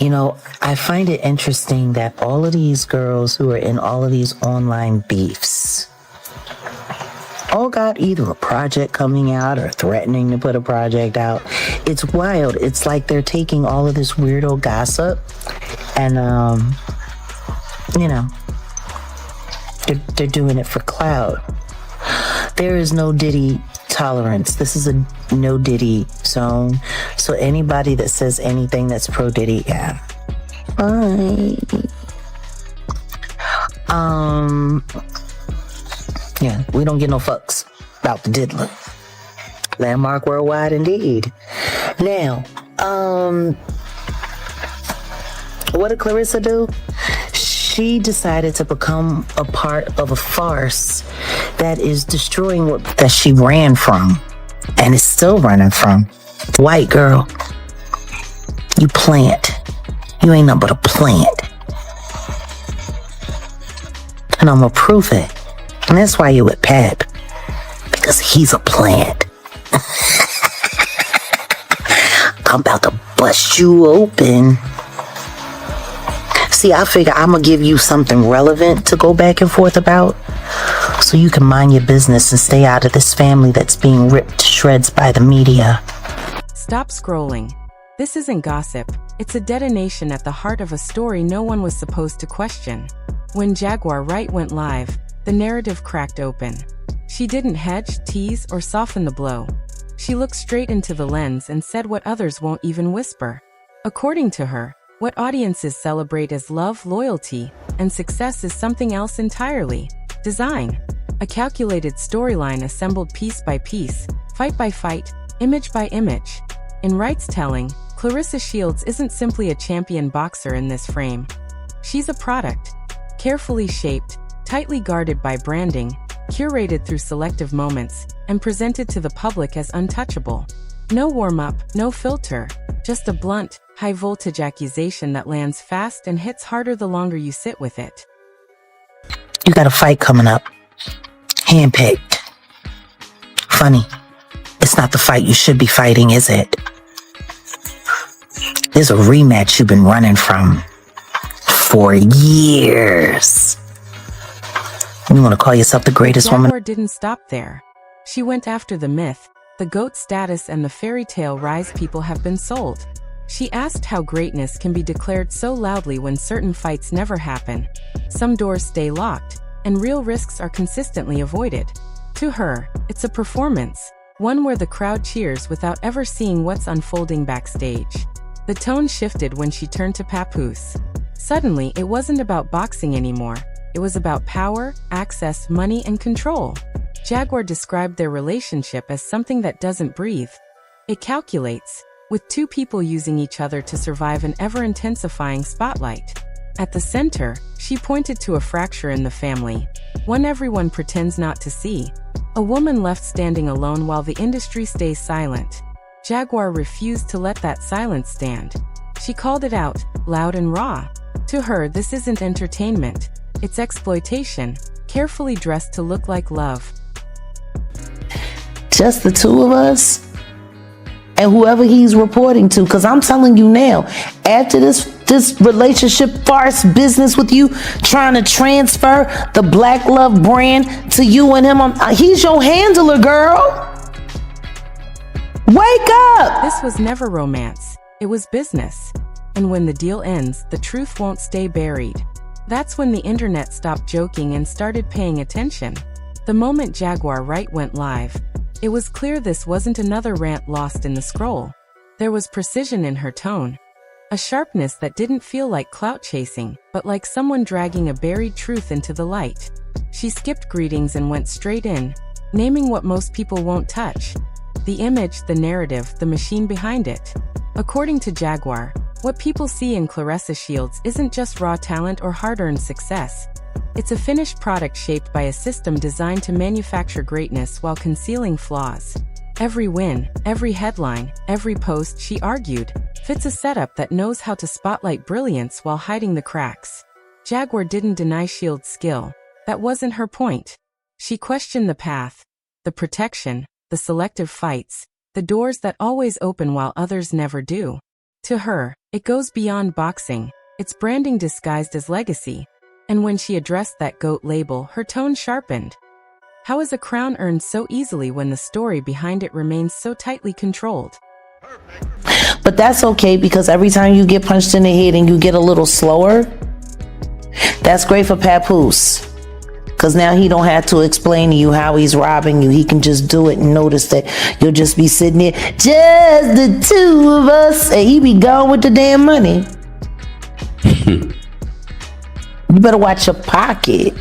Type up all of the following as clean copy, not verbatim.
I find it interesting that all of these girls who are in all of these online beefs all got either a project coming out or threatening to put a project out. It's wild. It's like they're taking all of this weirdo gossip and, they're doing it for clout. There is no Diddy tolerance. This is a no Diddy zone. So anybody that says anything that's pro Diddy, yeah. Bye. Yeah, we don't get no fucks about the diddler. Landmark worldwide indeed. Now, what did Claressa do? She decided to become a part of a farce that is destroying that she ran from and is still running from. White girl, you plant. You ain't nothing but a plant. And I'm gonna prove it. And that's why you with Pep. Because he's a plant. I'm about to bust you open. See, I figure I'm going to give you something relevant to go back and forth about so you can mind your business and stay out of this family that's being ripped to shreds by the media. Stop scrolling. This isn't gossip. It's a detonation at the heart of a story no one was supposed to question. When Jaguar Wright went live, the narrative cracked open. She didn't hedge, tease, or soften the blow. She looked straight into the lens and said what others won't even whisper. According to her, what audiences celebrate as love, loyalty, and success is something else entirely. Design. A calculated storyline assembled piece by piece, fight by fight, image by image. In Wright's telling, Claressa Shields isn't simply a champion boxer in this frame. She's a product, carefully shaped, tightly guarded by branding, curated through selective moments, and presented to the public as untouchable. No warm-up, no filter, just a blunt, high-voltage accusation that lands fast and hits harder the longer you sit with it. You got a fight coming up. Handpicked. Funny. It's not the fight you should be fighting, is it? There's a rematch you've been running from for years. You want to call yourself the greatest woman? Jaguar didn't stop there. She went after the myth, the GOAT status, and the fairy tale rise people have been sold. She asked how greatness can be declared so loudly when certain fights never happen. Some doors stay locked, and real risks are consistently avoided. To her, it's a performance, one where the crowd cheers without ever seeing what's unfolding backstage. The tone shifted when she turned to Papoose. Suddenly, it wasn't about boxing anymore. It was about power, access, money, and control. Jaguar described their relationship as something that doesn't breathe. It calculates, with two people using each other to survive an ever-intensifying spotlight. At the center, she pointed to a fracture in the family, one everyone pretends not to see. A woman left standing alone while the industry stays silent. Jaguar refused to let that silence stand. She called it out, loud and raw. To her, this isn't entertainment. It's exploitation, carefully dressed to look like love. Just the two of us? And whoever he's reporting to, because I'm telling you now, after this relationship farce business with you, trying to transfer the Black Love brand to you and him, he's your handler, girl. Wake up! This was never romance. It was business. And when the deal ends, the truth won't stay buried. That's when the internet stopped joking and started paying attention. The moment Jaguar Wright went live, it was clear this wasn't another rant lost in the scroll. There was precision in her tone, a sharpness that didn't feel like clout chasing, but like someone dragging a buried truth into the light. She skipped greetings and went straight in, naming what most people won't touch: the image, the narrative, the machine behind it. According to Jaguar, what people see in Claressa Shields isn't just raw talent or hard-earned success. It's a finished product shaped by a system designed to manufacture greatness while concealing flaws. Every win, every headline, every post, she argued, fits a setup that knows how to spotlight brilliance while hiding the cracks. Jaguar didn't deny Shields' skill. That wasn't her point. She questioned the path, the protection, the selective fights, the doors that always open while others never do. To her, it goes beyond boxing. It's branding disguised as legacy. And when she addressed that GOAT label, her tone sharpened. How is a crown earned so easily when the story behind it remains so tightly controlled? But that's okay, because every time you get punched in the head and you get a little slower, that's great for Papoose. Because now he don't have to explain to you how he's robbing you. He can just do it and notice that you'll just be sitting there, just the two of us, and he be gone with the damn money. You better watch your pocket.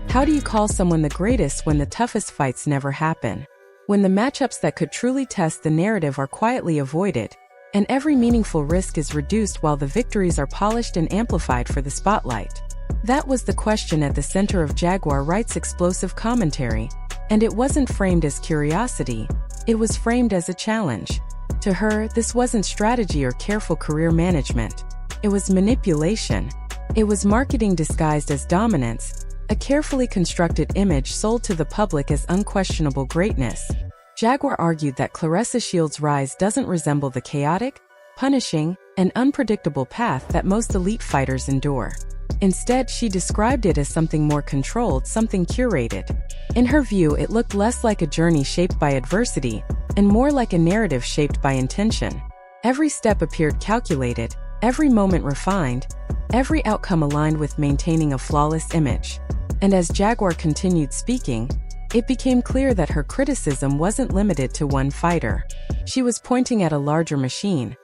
How do you call someone the greatest when the toughest fights never happen? When the matchups that could truly test the narrative are quietly avoided, and every meaningful risk is reduced while the victories are polished and amplified for the spotlight? That was the question at the center of Jaguar Wright's explosive commentary, and it wasn't framed as curiosity, it was framed as a challenge. To her, this wasn't strategy or careful career management. It was manipulation. It was marketing disguised as dominance, a carefully constructed image sold to the public as unquestionable greatness. Jaguar argued that Claressa Shields' rise doesn't resemble the chaotic, punishing, and unpredictable path that most elite fighters endure. Instead, she described it as something more controlled, something curated. In her view, it looked less like a journey shaped by adversity, and more like a narrative shaped by intention. Every step appeared calculated, every moment refined, every outcome aligned with maintaining a flawless image. And as Jaguar continued speaking, it became clear that her criticism wasn't limited to one fighter. She was pointing at a larger machine,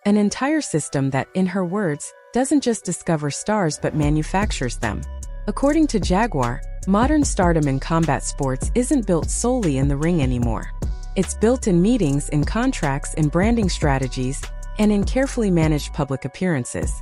an entire system that, in her words, doesn't just discover stars but manufactures them. According to Jaguar, modern stardom in combat sports isn't built solely in the ring anymore. It's built in meetings, in contracts, in branding strategies, and in carefully managed public appearances.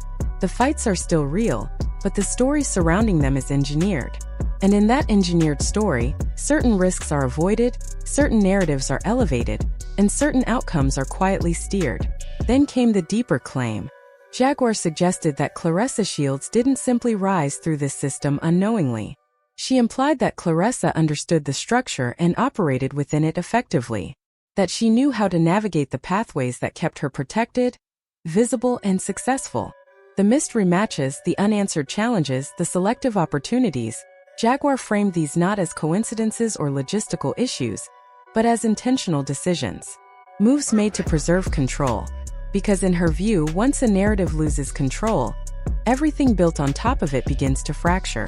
The fights are still real, but the story surrounding them is engineered. And in that engineered story, certain risks are avoided, certain narratives are elevated, and certain outcomes are quietly steered. Then came the deeper claim. Jaguar suggested that Claressa Shields didn't simply rise through this system unknowingly. She implied that Claressa understood the structure and operated within it effectively, that she knew how to navigate the pathways that kept her protected, visible, and successful. The missed rematches, the unanswered challenges, the selective opportunities, Jaguar framed these not as coincidences or logistical issues, but as intentional decisions. Moves made to preserve control. Because in her view, once a narrative loses control, everything built on top of it begins to fracture.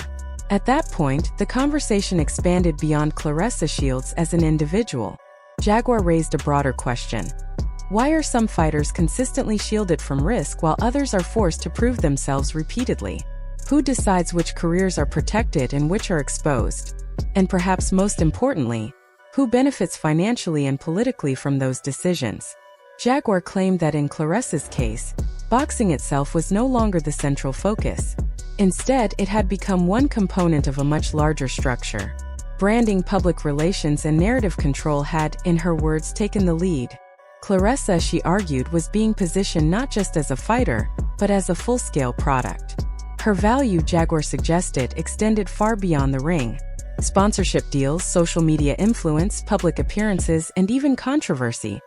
At that point, the conversation expanded beyond Claressa Shields as an individual. Jaguar raised a broader question. Why are some fighters consistently shielded from risk while others are forced to prove themselves repeatedly? Who decides which careers are protected and which are exposed? And perhaps most importantly, who benefits financially and politically from those decisions? Jaguar claimed that in Claressa's case, boxing itself was no longer the central focus. Instead, it had become one component of a much larger structure. Branding, public relations, and narrative control had, in her words, taken the lead. Claressa, she argued, was being positioned not just as a fighter, but as a full-scale product. Her value, Jaguar suggested, extended far beyond the ring. Sponsorship deals, social media influence, public appearances, and even controversy.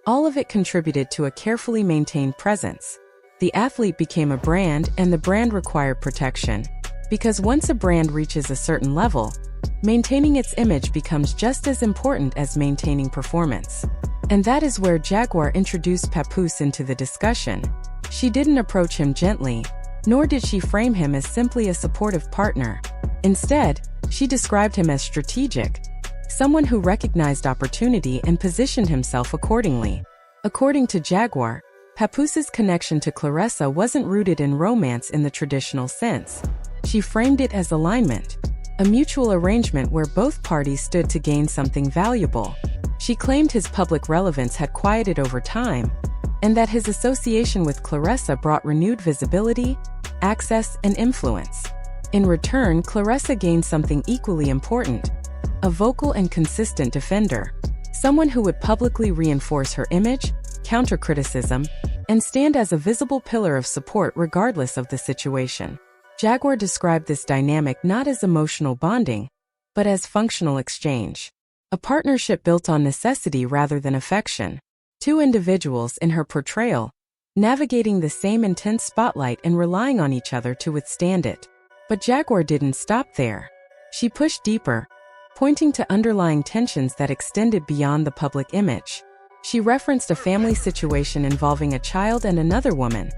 All of it contributed to a carefully maintained presence. The athlete became a brand, and the brand required protection. Because once a brand reaches a certain level, maintaining its image becomes just as important as maintaining performance. And that is where Jaguar introduced Papoose into the discussion. She didn't approach him gently, nor did she frame him as simply a supportive partner. Instead, she described him as strategic, someone who recognized opportunity and positioned himself accordingly. According to Jaguar, Papoose's connection to Claressa wasn't rooted in romance in the traditional sense. She framed it as alignment, a mutual arrangement where both parties stood to gain something valuable. She claimed his public relevance had quieted over time, and that his association with Claressa brought renewed visibility, access, and influence. In return, Claressa gained something equally important: a vocal and consistent defender, someone who would publicly reinforce her image, counter criticism, and stand as a visible pillar of support regardless of the situation. Jaguar described this dynamic not as emotional bonding, but as functional exchange, a partnership built on necessity rather than affection. Two individuals in her portrayal, navigating the same intense spotlight and relying on each other to withstand it. But Jaguar didn't stop there. She pushed deeper, pointing to underlying tensions that extended beyond the public image. She referenced a family situation involving a child and another woman,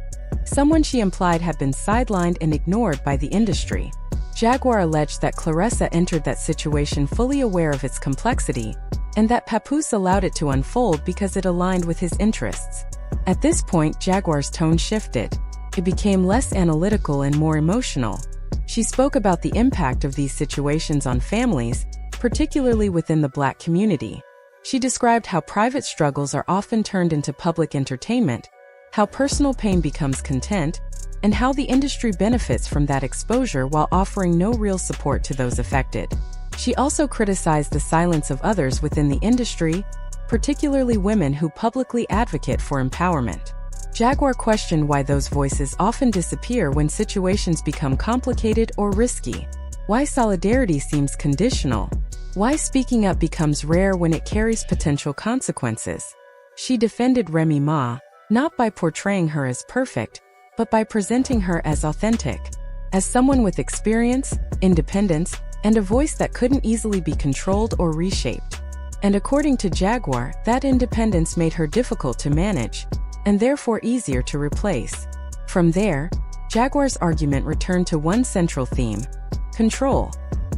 someone she implied had been sidelined and ignored by the industry. Jaguar alleged that Claressa entered that situation fully aware of its complexity, and that Papoose allowed it to unfold because it aligned with his interests. At this point, Jaguar's tone shifted. It became less analytical and more emotional. She spoke about the impact of these situations on families, particularly within the Black community. She described how private struggles are often turned into public entertainment, how personal pain becomes content, and how the industry benefits from that exposure while offering no real support to those affected. She also criticized the silence of others within the industry, particularly women who publicly advocate for empowerment. Jaguar questioned why those voices often disappear when situations become complicated or risky, why solidarity seems conditional, why speaking up becomes rare when it carries potential consequences. She defended Remy Ma, not by portraying her as perfect, but by presenting her as authentic, as someone with experience, independence, and a voice that couldn't easily be controlled or reshaped. And according to Jaguar, that independence made her difficult to manage, and therefore easier to replace. From there, Jaguar's argument returned to one central theme: control.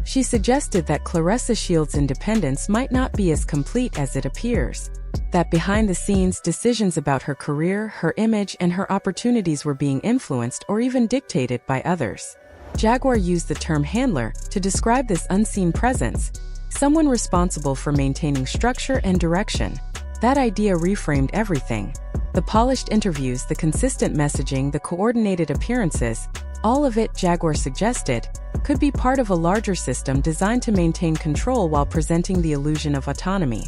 She suggested that Claressa Shields' independence might not be as complete as it appears, that behind the scenes decisions about her career, her image, and her opportunities were being influenced or even dictated by others. Jaguar used the term handler to describe this unseen presence, someone responsible for maintaining structure and direction. That idea reframed everything. The polished interviews, the consistent messaging, the coordinated appearances, all of it, Jaguar suggested, could be part of a larger system designed to maintain control while presenting the illusion of autonomy.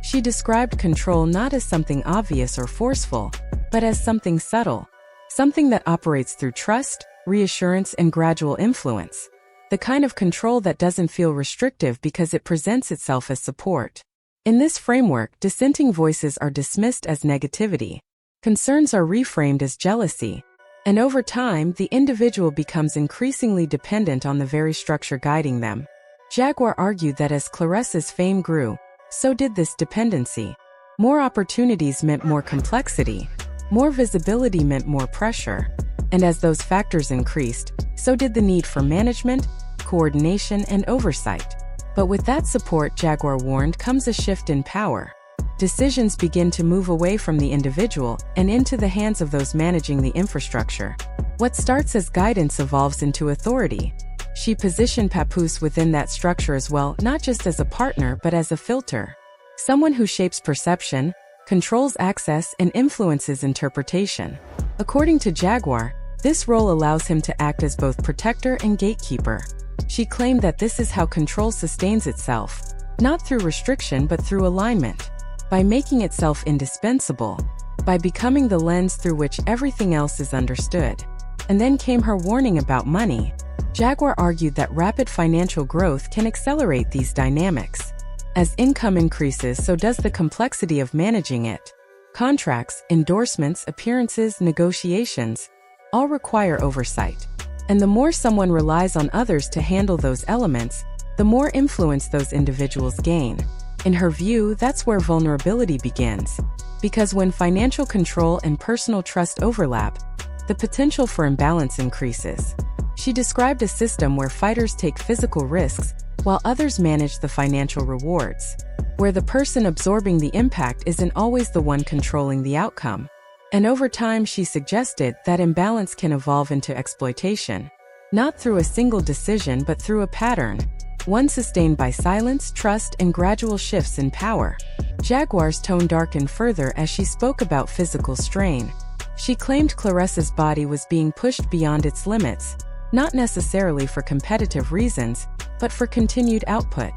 She described control not as something obvious or forceful, but as something subtle, something that operates through trust, reassurance, and gradual influence. The kind of control that doesn't feel restrictive because it presents itself as support. In this framework, dissenting voices are dismissed as negativity. Concerns are reframed as jealousy. And over time, the individual becomes increasingly dependent on the very structure guiding them. Jaguar argued that as Claressa's fame grew, so did this dependency. More opportunities meant more complexity. More visibility meant more pressure. And as those factors increased, so did the need for management, coordination, and oversight. But with that support, Jaguar warned, comes a shift in power. Decisions begin to move away from the individual and into the hands of those managing the infrastructure. What starts as guidance evolves into authority. She positioned Papoose within that structure as well, not just as a partner but as a filter. Someone who shapes perception, controls access, and influences interpretation. According to Jaguar, this role allows him to act as both protector and gatekeeper. She claimed that this is how control sustains itself, not through restriction but through alignment. By making itself indispensable, by becoming the lens through which everything else is understood. And then came her warning about money. Jaguar argued that rapid financial growth can accelerate these dynamics. As income increases, so does the complexity of managing it. Contracts, endorsements, appearances, negotiations, all require oversight. And the more someone relies on others to handle those elements, the more influence those individuals gain. In her view, that's where vulnerability begins. Because when financial control and personal trust overlap, the potential for imbalance increases. She described a system where fighters take physical risks, while others manage the financial rewards. Where the person absorbing the impact isn't always the one controlling the outcome. And over time, she suggested that imbalance can evolve into exploitation. Not through a single decision but through a pattern. One sustained by silence, trust, and gradual shifts in power. Jaguar's tone darkened further as she spoke about physical strain. She claimed Claressa's body was being pushed beyond its limits, not necessarily for competitive reasons, but for continued output,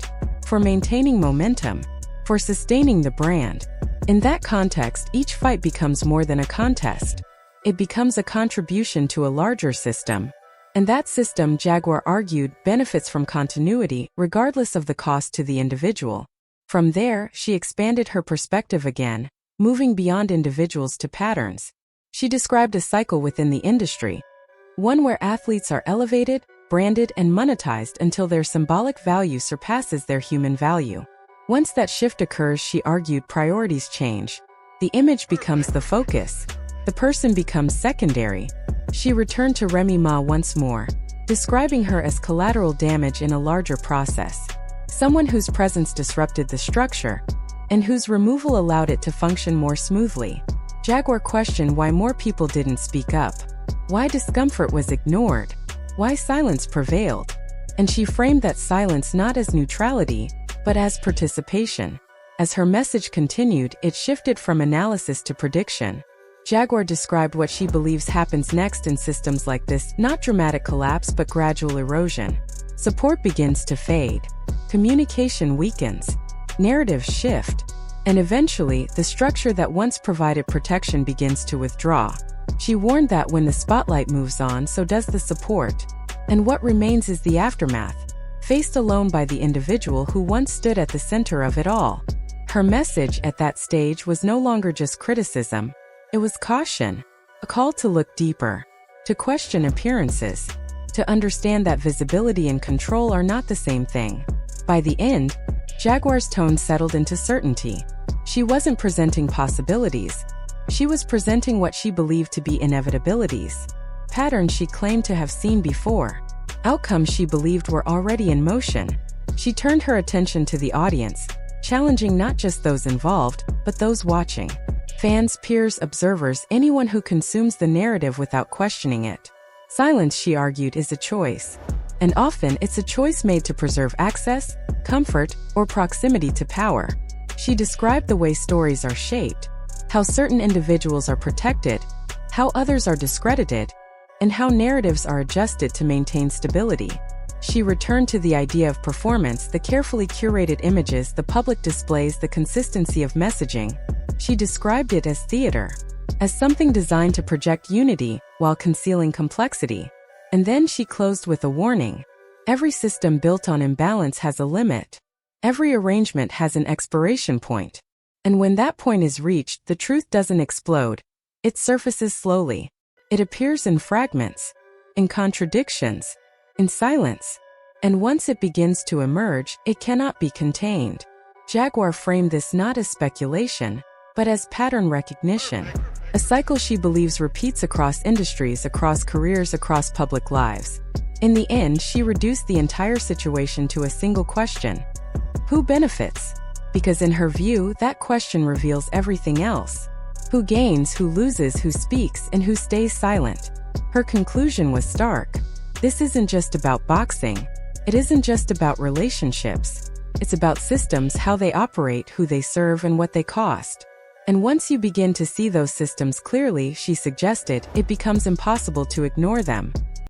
for maintaining momentum, for sustaining the brand. In that context, each fight becomes more than a contest. It becomes a contribution to a larger system. And that system, Jaguar argued, benefits from continuity, regardless of the cost to the individual. From there, she expanded her perspective again. moving beyond individuals to patterns. She described a cycle within the industry, one where athletes are elevated, branded, and monetized until their symbolic value surpasses their human value. Once that shift occurs, she argued, priorities change. The image becomes the focus. The person becomes secondary. She returned to Remy Ma once more, describing her as collateral damage in a larger process. Someone whose presence disrupted the structure, and whose removal allowed it to function more smoothly. Jaguar questioned why more people didn't speak up, why discomfort was ignored, why silence prevailed. And she framed that silence not as neutrality, but as participation. As her message continued, it shifted from analysis to prediction. Jaguar described what she believes happens next in systems like this: not dramatic collapse, but gradual erosion. Support begins to fade. Communication weakens. Narratives shift. And eventually, the structure that once provided protection begins to withdraw. She warned that when the spotlight moves on, so does the support. And what remains is the aftermath, faced alone by the individual who once stood at the center of it all. Her message at that stage was no longer just criticism. It was caution, a call to look deeper, to question appearances, to understand that visibility and control are not the same thing. By the end, Jaguar's tone settled into certainty. She wasn't presenting possibilities. She was presenting what she believed to be inevitabilities, patterns she claimed to have seen before, outcomes she believed were already in motion. She turned her attention to the audience, challenging not just those involved, but those watching. Fans, peers, observers, anyone who consumes the narrative without questioning it. Silence, she argued, is a choice. And often it's a choice made to preserve access, comfort, or proximity to power. She described the way stories are shaped, how certain individuals are protected, how others are discredited, and how narratives are adjusted to maintain stability. She returned to the idea of performance, the carefully curated images the public displays, the consistency of messaging. She described it as theater, as something designed to project unity while concealing complexity. And then she closed with a warning. Every system built on imbalance has a limit. Every arrangement has an expiration point. And when that point is reached, the truth doesn't explode. It surfaces slowly. It appears in fragments, in contradictions, in silence. And once it begins to emerge, it cannot be contained. Jaguar framed this not as speculation, but as pattern recognition. A cycle she believes repeats across industries, across careers, across public lives. In the end, she reduced the entire situation to a single question: who benefits? Because in her view, that question reveals everything else. Who gains, who loses, who speaks, and who stays silent? Her conclusion was stark. This isn't just about boxing. It isn't just about relationships. It's about systems, how they operate, who they serve, and what they cost. And once you begin to see those systems clearly, she suggested, it becomes impossible to ignore them.